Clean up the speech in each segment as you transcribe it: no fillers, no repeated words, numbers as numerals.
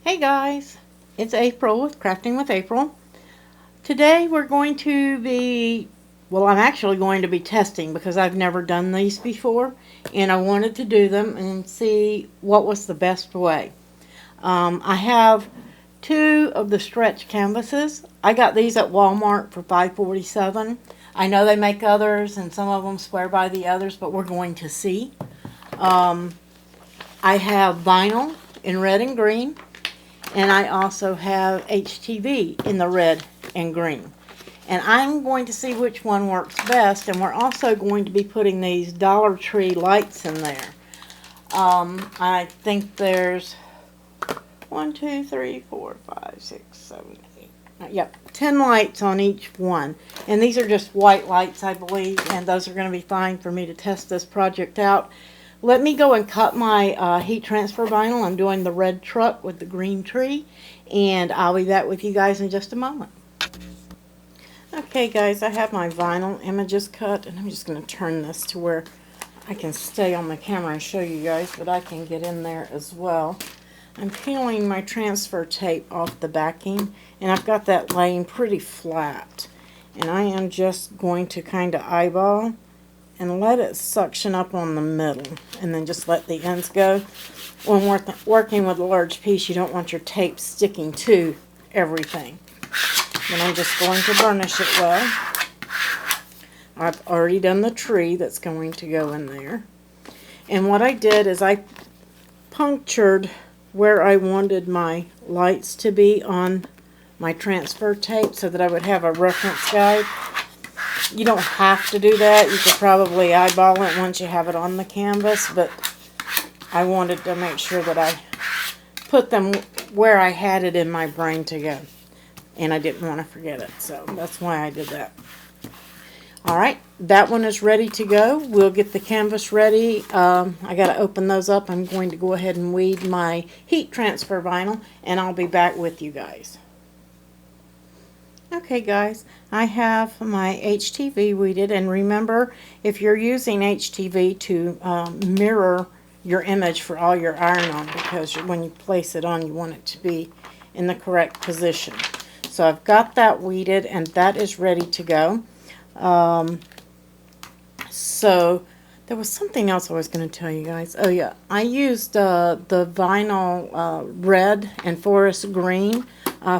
Hey guys, it's April with Crafting with April. Today we're going to be, I'm actually going to be testing because I've never done these before and I wanted to do them and see what was the best way. I have two of the stretch canvases. I got these at Walmart for $5.47. I know they make others and some of them swear by the others, but we're going to see. I have vinyl in red and green. And I also have HTV in the red and green. And I'm going to see which one works best. And we're also going to be putting these Dollar Tree lights in there. I think there's 1, 2, 3, 4, 5, 6, 7, 8. 10 lights on each one. And these are just white lights, I believe. And those are going to be fine for me to test this project out. Let me go and cut my heat transfer vinyl. I'm doing the red truck with the green tree, and I'll be back with you guys in just a moment. Okay guys, I have my vinyl images cut, and I'm just going to turn this to where I can stay on the camera and show you guys, but I can get in there as well. I'm peeling my transfer tape off the backing, and I've got that laying pretty flat. And I am just going to kind of eyeball and let it suction up on the middle, and then just let the ends go. When working with a large piece, you don't want your tape sticking to everything. Then I'm just going to burnish it well. I've already done the tree that's going to go in there. And what I did is I punctured where I wanted my lights to be on my transfer tape so that I would have a reference guide. You don't have to do that. You could probably eyeball it once you have it on the canvas, but I wanted to make sure that I put them where I had it in my brain to go. And I didn't want to forget it, so that's why I did that. Alright, that one is ready to go. We'll get the canvas ready. I got to open those up. I'm going to go ahead and weed my heat transfer vinyl, and I'll be back with you guys. Okay guys, I have my HTV weeded, and remember, if you're using HTV to mirror your image for all your iron-on, because when you place it on you want it to be in the correct position. So I've got that weeded and that is ready to go. So there was something else I was going to tell you guys. Oh yeah, I used the vinyl red and forest green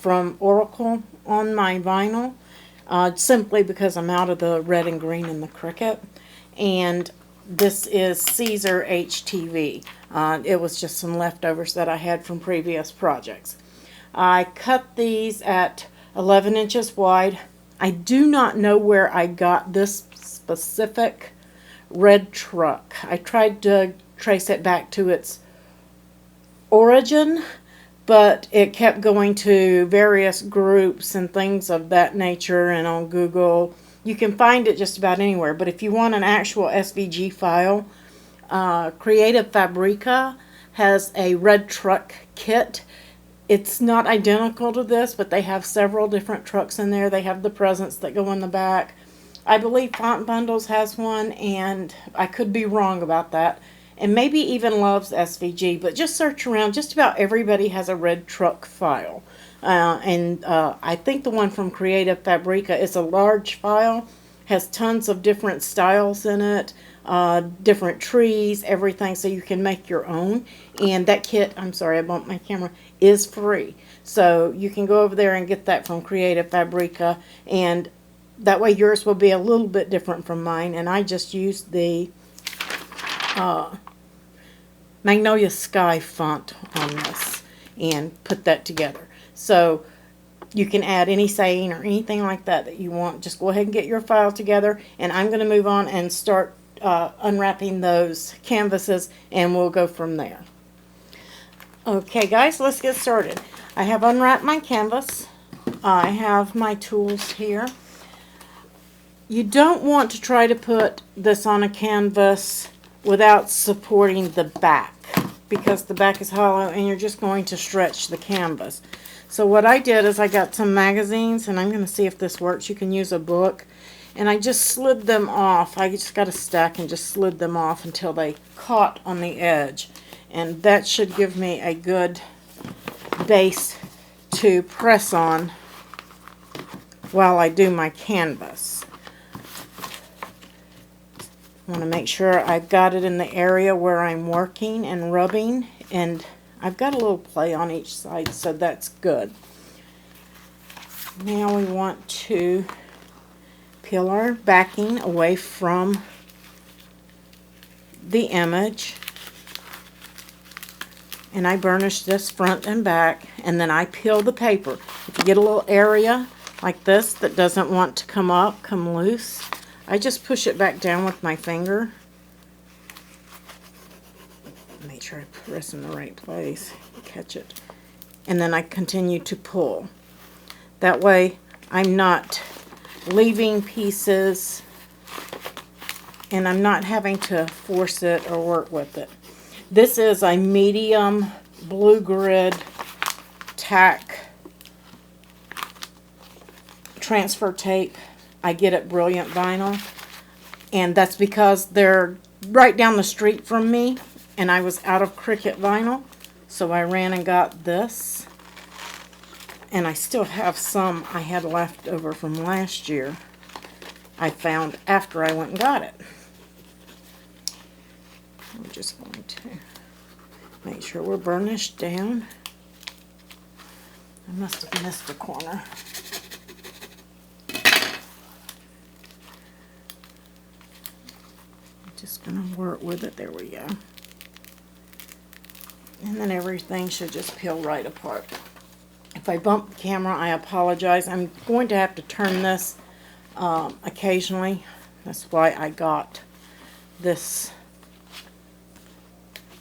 from Oracle on my vinyl, simply because I'm out of the red and green in the Cricut. And this is Caesar HTV. It was just some leftovers that I had from previous projects. I cut these at 11 inches wide. I do not know where I got this specific red truck. I tried to trace it back to its origin, but it kept going to various groups and things of that nature, and on Google you can find it just about anywhere. But if you want an actual SVG file, Creative Fabrica has a red truck kit. It's not identical to this, but they have several different trucks in there. They have the presents that go in the back. I believe Font Bundles has one, and I could be wrong about that. And maybe even Loves SVG, but just search around. Just about everybody has a red truck file. I think the one from Creative Fabrica is a large file, has tons of different styles in it, different trees, everything, so you can make your own. And that kit, I'm sorry, I bumped my camera, is free. So you can go over there and get that from Creative Fabrica, and that way yours will be a little bit different from mine. And I just used the Magnolia Sky font on this and put that together. So you can add any saying or anything like that that you want. Just go ahead and get your file together, and I'm going to move on and start unwrapping those canvases, and we'll go from there. Okay guys, let's get started. I have unwrapped my canvas. I have my tools here. You don't want to try to put this on a canvas without supporting the back, because the back is hollow and you're just going to stretch the canvas. So what I did is I got some magazines, and I'm going to see if this works. You can use a book, and I just slid them off. I just got a stack and just slid them off until they caught on the edge, and that should give me a good base to press on while I do my canvas. I want to make sure I've got it in the area where I'm working and rubbing, and I've got a little play on each side, so that's good. Now we want to peel our backing away from the image, and I burnish this front and back, and then I peel the paper. If you get a little area like this that doesn't want to come loose, I just push it back down with my finger. Make sure I press in the right place, catch it, and then I continue to pull. That way I'm not leaving pieces, and I'm not having to force it or work with it. This is a medium blue grid tack transfer tape. I get at Brilliant Vinyl, and that's because they're right down the street from me, and I was out of Cricut vinyl, so I ran and got this. And I still have some I had left over from last year. I found after I went and got it. I'm just going to make sure we're burnished down. I must have missed a corner. Just going to work with it. There we go. And then everything should just peel right apart. If I bump the camera, I apologize. I'm going to have to turn this occasionally. That's why I got this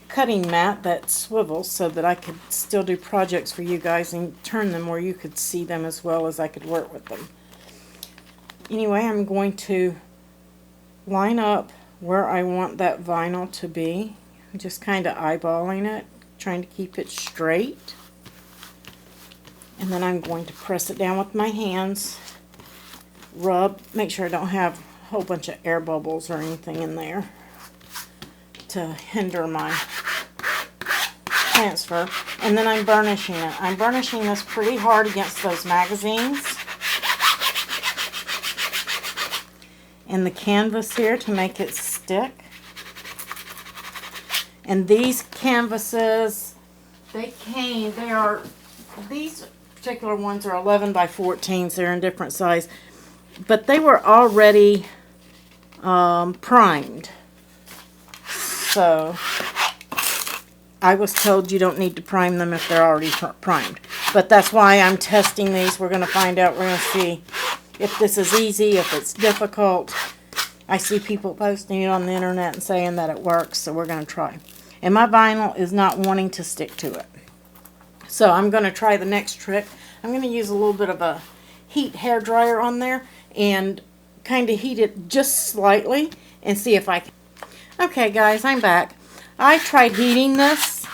cutting mat that swivels so that I could still do projects for you guys and turn them where you could see them as well as I could work with them. Anyway, I'm going to line up where I want that vinyl to be. I'm just kind of eyeballing it, trying to keep it straight. And then I'm going to press it down with my hands, rub, make sure I don't have a whole bunch of air bubbles or anything in there to hinder my transfer. And then I'm burnishing it. I'm burnishing this pretty hard against those magazines and the canvas here to make it stick. And these canvases, these particular ones are 11 by 14s. They're in different size, but they were already primed. So I was told you don't need to prime them if they're already primed. But that's why I'm testing these. We're going to find out. We're going to see if this is easy, if it's difficult. I see people posting it on the internet and saying that it works, so we're going to try. And my vinyl is not wanting to stick to it. So I'm going to try the next trick. I'm going to use a little bit of a heat hair dryer on there and kind of heat it just slightly and see if I can. Okay guys, I'm back. I tried heating this.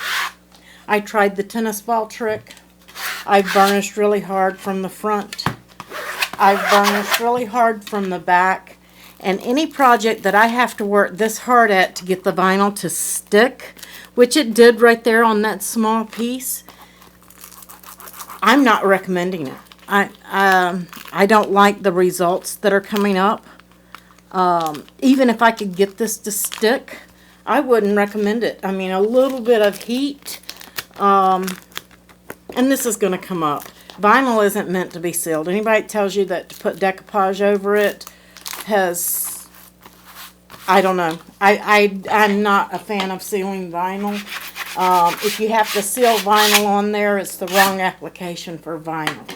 I tried the tennis ball trick. I've burnished really hard from the front. I've burnished really hard from the back. And any project that I have to work this hard at to get the vinyl to stick, which it did right there on that small piece, I'm not recommending it. I don't like the results that are coming up. Even if I could get this to stick, I wouldn't recommend it. I mean, a little bit of heat, and this is going to come up. Vinyl isn't meant to be sealed. Anybody that tells you that to put decoupage over it has, I don't know. I'm not a fan of sealing vinyl. If you have to seal vinyl on there, it's the wrong application for vinyl.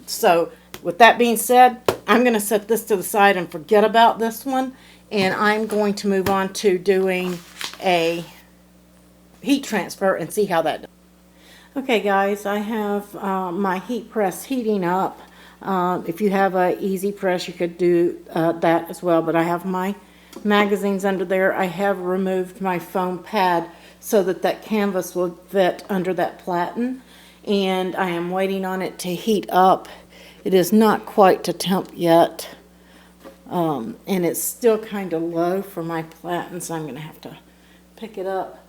So with that being said, I'm going to set this to the side and forget about this one, and I'm going to move on to doing a heat transfer and see how that does. Okay guys, I have my heat press heating up. If you have an easy press, you could do that as well, but I have my magazines under there. I have removed my foam pad so that that canvas will fit under that platen, and I am waiting on it to heat up. It is not quite to temp yet, and it's still kind of low for my platen, so I'm going to have to pick it up.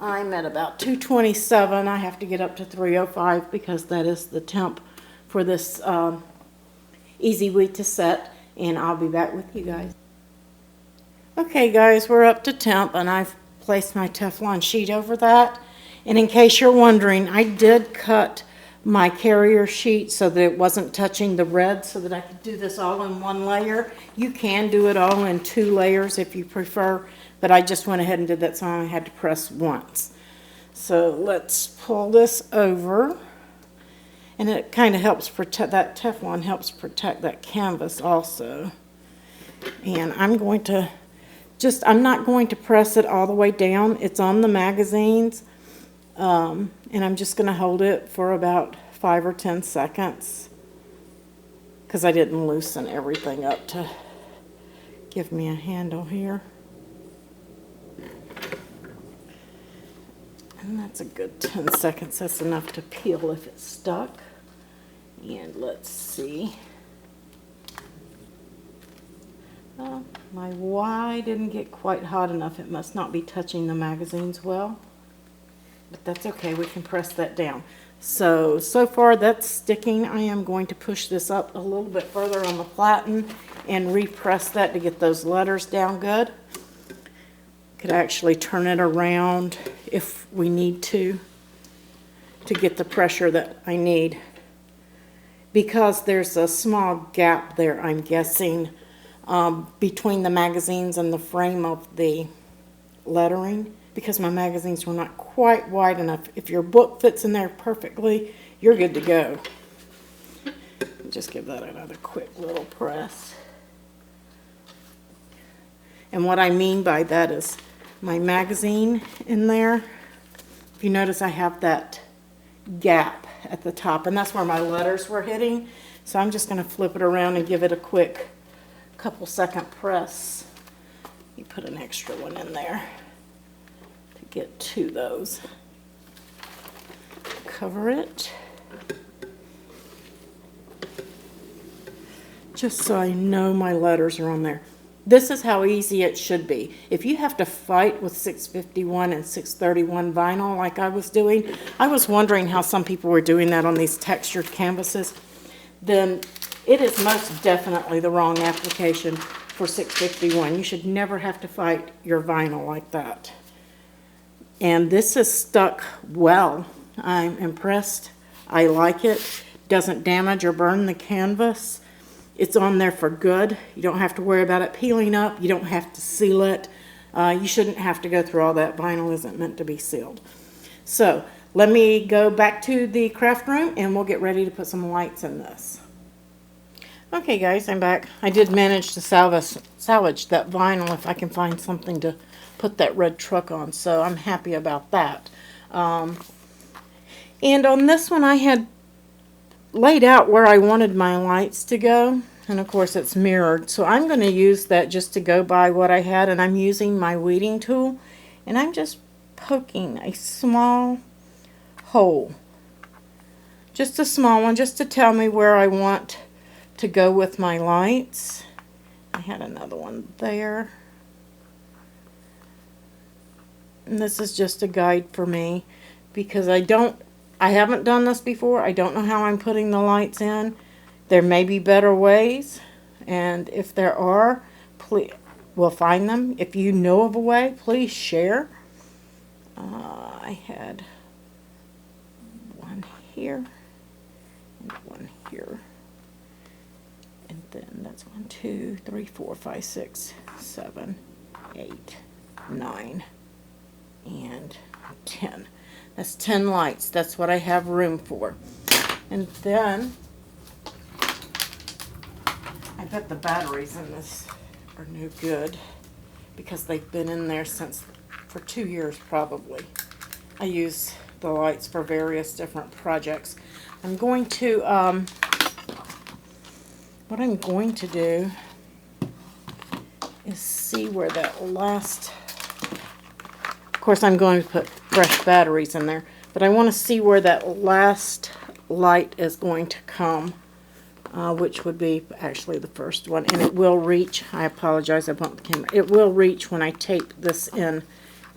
I'm at about 227. I have to get up to 305 because that is the temp for this easy wheat to set, and I'll be back with you guys. Okay guys, we're up to temp, and I've placed my Teflon sheet over that. And in case you're wondering, I did cut my carrier sheet so that it wasn't touching the red, so that I could do this all in one layer. You can do it all in 2 layers if you prefer, but I just went ahead and did that, so I only had to press once. So let's pull this over, and it kind of helps protect, that Teflon helps protect that canvas also. And I'm going to I'm not going to press it all the way down. It's on the magazines. And I'm just going to hold it for about 5 or 10 seconds because I didn't loosen everything up to give me a handle here. And that's a good 10 seconds. That's enough to peel if it's stuck. And let's see. My Y didn't get quite hot enough. It must not be touching the magazines well. But that's okay, we can press that down. So far that's sticking. I am going to push this up a little bit further on the platen and repress that to get those letters down good. Could actually turn it around if we need to get the pressure that I need. Because there's a small gap there, I'm guessing, between the magazines and the frame of the lettering, because my magazines were not quite wide enough. If your book fits in there perfectly, you're good to go. Just give that another quick little press. And what I mean by that is my magazine in there, if you notice I have that gap at the top, and that's where my letters were hitting. So I'm just going to flip it around and give it a quick couple second press. You put an extra one in there to get to those. Cover it. Just so I know my letters are on there. This is how easy it should be. If you have to fight with 651 and 631 vinyl like I was doing, I was wondering how some people were doing that on these textured canvases, then it is most definitely the wrong application for 651. You should never have to fight your vinyl like that. And this is stuck well. I'm impressed. I like it. Doesn't damage or burn the canvas. It's on there for good. You don't have to worry about it peeling up. You don't have to seal it. You shouldn't have to go through all that. Vinyl isn't meant to be sealed. So let me go back to the craft room and we'll get ready to put some lights in this. Okay guys, I'm back. I did manage to salvage that vinyl if I can find something to put that red truck on. So I'm happy about that. And on this one I had laid out where I wanted my lights to go, and of course it's mirrored, so I'm going to use that just to go by what I had, and I'm using my weeding tool and I'm just poking a small hole, just a small one, just to tell me where I want to go with my lights. I had another one there, and this is just a guide for me because I haven't done this before. I don't know how I'm putting the lights in. There may be better ways, and if there are, please, we'll find them. If you know of a way, please share. I had one here and one here, and then that's 1, 2, 3, 4, 5, 6, 7, 8, 9, and 10. That's 10 lights. That's what I have room for. And then, I bet the batteries in this are no good because they've been in there for 2 years probably. I use the lights for various different projects. I'm going to, what I'm going to do is see where that last, of course I'm going to put fresh batteries in there, but I want to see where that last light is going to come, which would be actually the first one, and it will reach. I apologize, I bumped the camera. It will reach when I tape this in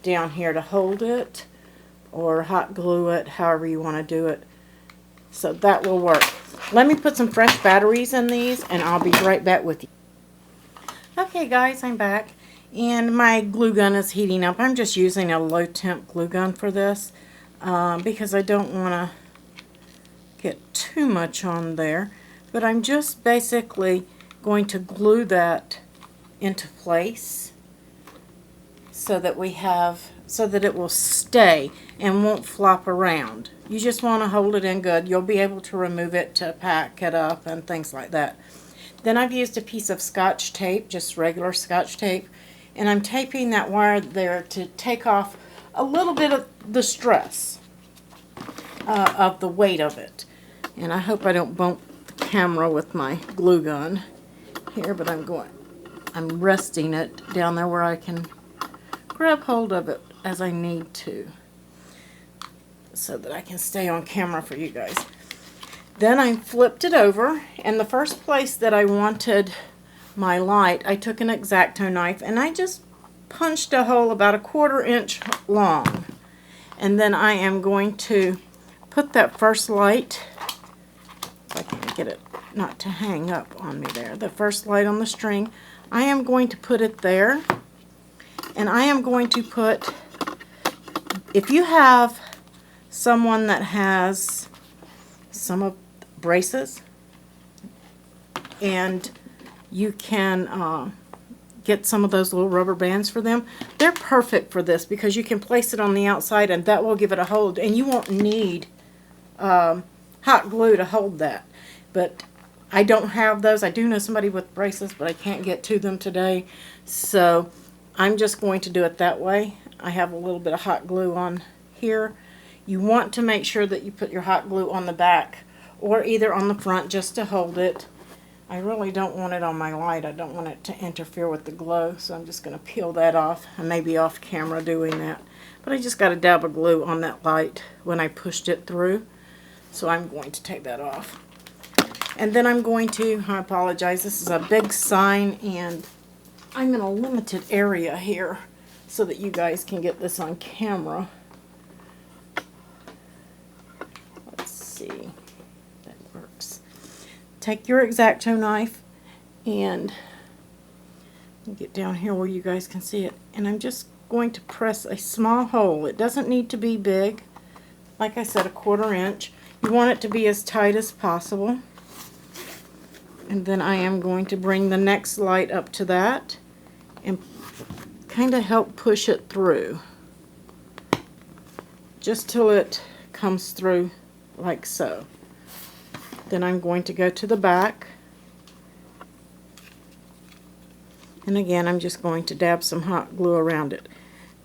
down here to hold it, or hot glue it, however you want to do it. So that will work. Let me put some fresh batteries in these and I'll be right back with you. Okay guys, I'm back and my glue gun is heating up. I'm just using a low temp glue gun for this because I don't want to get too much on there. But I'm just basically going to glue that into place so that it will stay and won't flop around. You just want to hold it in good. You'll be able to remove it to pack it up and things like that. Then I've used a piece of Scotch tape, just regular Scotch tape, and I'm taping that wire there to take off a little bit of the stress of the weight of it. And I hope I don't bump the camera with my glue gun here, but I'm resting it down there where I can grab hold of it as I need to, so that I can stay on camera for you guys. Then I flipped it over, and the first place that I wanted my light, I took an X-Acto knife and I just punched a hole about 1/4 inch long. And then I am going to put that first light, if I can get it not to hang up on me there, the first light on the string, I am going to put it there. And I am going to put, if you have someone that has some of the braces, and you can get some of those little rubber bands for them, they're perfect for this because you can place it on the outside and that will give it a hold, and you won't need hot glue to hold that. But I don't have those. I do know somebody with braces, but I can't get to them today, so I'm just going to do it that way. I have a little bit of hot glue on here. You want to make sure that you put your hot glue on the back or either on the front just to hold it. I really don't want it on my light. I don't want it to interfere with the glow, so I'm just going to peel that off. I may be off camera doing that, but I just got a dab of glue on that light when I pushed it through, so I'm going to take that off. And then I'm going to, I apologize, this is a big sign and I'm in a limited area here so that you guys can get this on camera. Let's see, that works. Take your X-Acto knife and get down here where you guys can see it, and I'm just going to press a small hole. It doesn't need to be big. Like I said, 1/4 inch. You want it to be as tight as possible. And then I am going to bring the next light up to that and kind of help push it through, just till it comes through like so. Then I'm going to go to the back, and again I'm just going to dab some hot glue around it.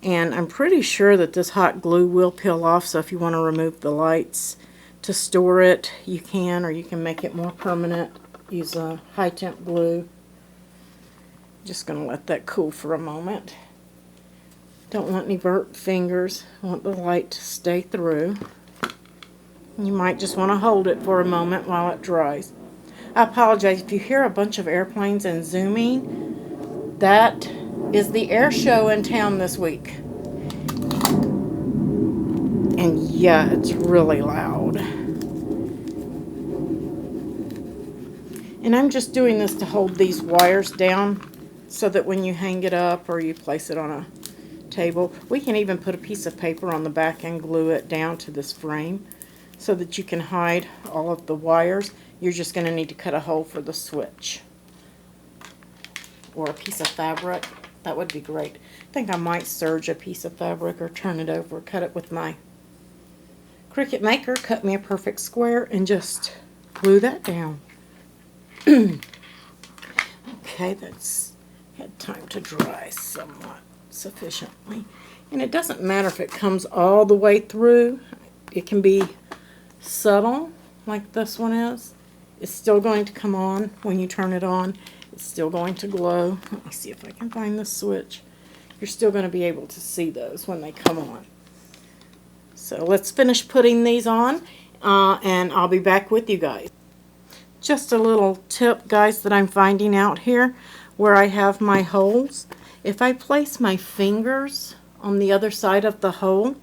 And I'm pretty sure that this hot glue will peel off, so if you want to remove the lights to store it, you can, or you can make it more permanent. Use a high temp glue. Just going to let that cool for a moment. Don't want any burnt fingers. I want the light to stay through. You might just want to hold it for a moment while it dries. I apologize if you hear a bunch of airplanes and zooming. That is the air show in town this week. And yeah, it's really loud. And I'm just doing this to hold these wires down so that when you hang it up or you place it on a table, we can even put a piece of paper on the back and glue it down to this frame so that you can hide all of the wires. You're just going to need to cut a hole for the switch or a piece of fabric. That would be great. I think I might serge a piece of fabric or turn it over, cut it with my Cricut maker, cut me a perfect square and just glue that down. Okay, that's had time to dry somewhat sufficiently. And it doesn't matter if it comes all the way through. It can be subtle, like this one is. It's still going to come on when you turn it on. It's still going to glow. Let me see if I can find the switch. You're still going to be able to see those when they come on. So let's finish putting these on, and I'll be back with you guys. Just a little tip, guys, that I'm finding out here where I have my holes. If I place my fingers on the other side of the hole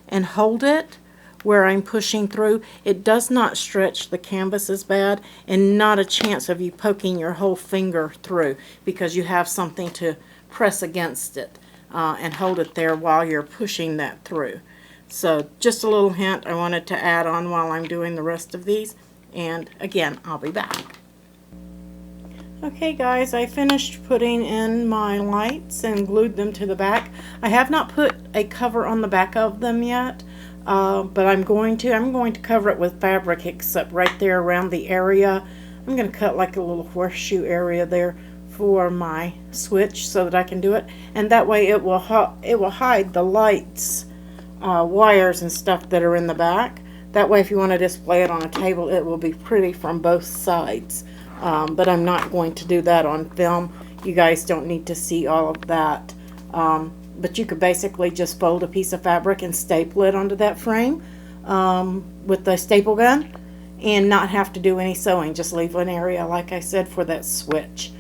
and hold it where I'm pushing through. It does not stretch the canvas as bad, and not a chance of you poking your whole finger through, because you have something to press against it and hold it there while you're pushing that through. So just a little hint I wanted to add on while I'm doing the rest of these, and again, I'll be back. Okay guys, I finished putting in my lights and glued them to the back. I have not put a cover on the back of them yet, but I'm going to cover it with fabric, except right there around the area. I'm going to cut like a little horseshoe area there for my switch so that I can do it, and that way it will hide the lights, wires and stuff that are in the back. That way if you want to display it on a table, it will be pretty from both sides. But I'm not going to do that on film. You guys don't need to see all of that. But you could basically just fold a piece of fabric and staple it onto that frame with the staple gun and not have to do any sewing. Just leave an area, like I said, for that switch.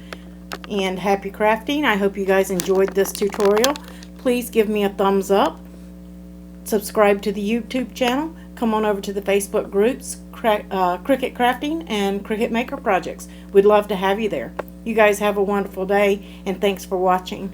And happy crafting. I hope you guys enjoyed this tutorial. Please give me a thumbs up. Subscribe to the YouTube channel. Come on over to the Facebook groups, Cricut Crafting and Cricut Maker Projects. We'd love to have you there. You guys have a wonderful day, and thanks for watching.